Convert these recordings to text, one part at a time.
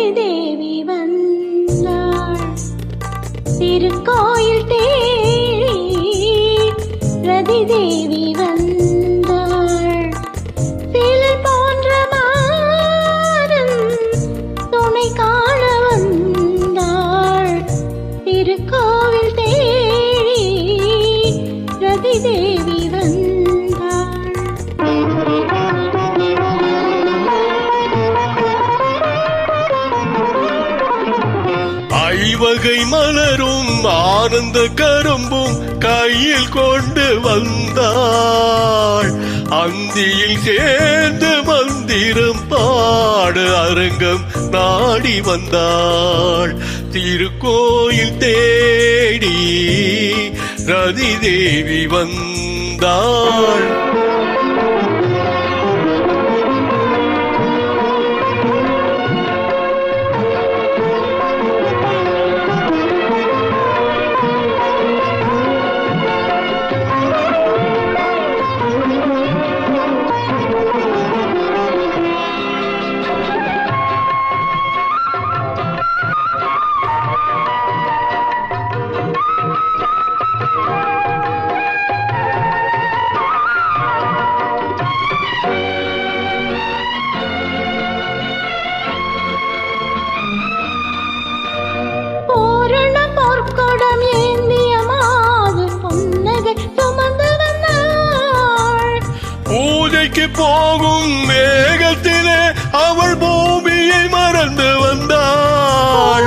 ரதி தேவி வந்தாள். திருக்கோயில் தேடி ரதி தேவி வந்தாள். சிலை போன்ற மாறன் துணை காண வந்தாள். திருக்கோவில் தேடி ரதி தேவி வந்தாள். ஐவகை மலரும் ஆனந்த கரும்பும் கையில் கொண்டு வந்தாள். அந்தியில் சேர்ந்து மந்திரம் பாடு அரங்கம் நாடி வந்தாள். திருக்கோயில் தேடி ரதி தேவி வந்தாள். பூஜைக்கு போகும் வேகத்திலே அவள் பூமியை மறந்து வந்தாள்.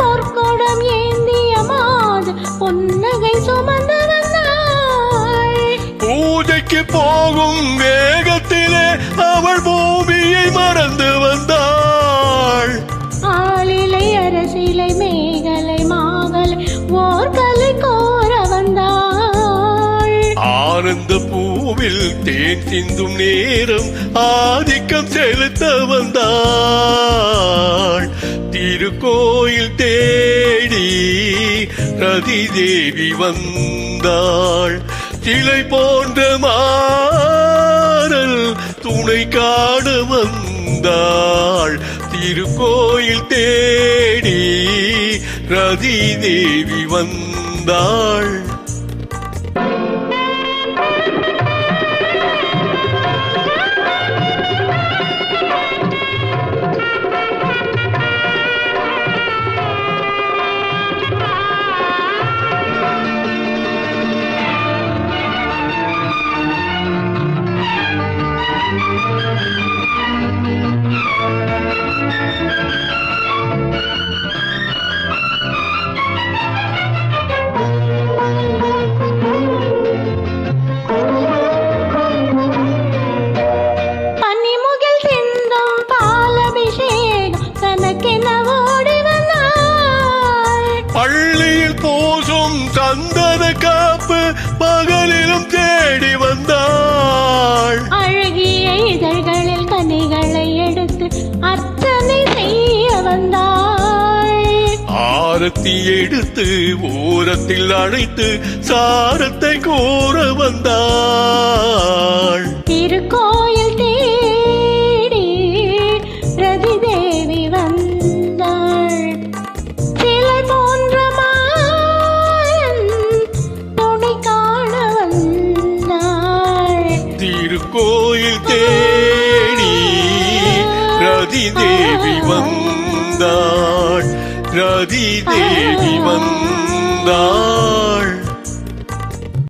பொற்கொடம் ஏந்திய மாது பொன்னகை சுமந்து வந்தாள். பூஜைக்கு போகும் வேகத்திலே அவள் பூமியை மறந்து வந்தாள். ஆளிலை அரசிலை மேகலை மாகலை ஓர் கலை கோர வந்தாள். ஆனந்த பூவில் தேன் சிந்தும் நேரம் ஆதிக்கம் செலுத்த வந்தாள். திருக்கோயில் தேடி ரதி தேவி வந்தாள். சிலை போன்ற மாறல் துணை காண வந்தாள். திருக்கோயில் தேடி ரதி தேவி வந்தாள். பள்ளியில் போசும் சந்தன காப்பு பகலிலும் தேடி வந்தாள். அழகிய இதழ்களில் கனிகளை எடுத்து அர்ச்சனை செய்ய வந்தாள். ஆரத்தி எடுத்து ஓரத்தில் அழைத்து சாரத்தை கோர வந்தாள். திருக்கோயில் தேடி ரதி தேவி வந்தாள். சிலை போன்ற மாறன் துணை காண வந்தாள். திருக்கோயில் தேடி ரதி தேவி வந்தாள். ரதி தேவி வந்தாள்.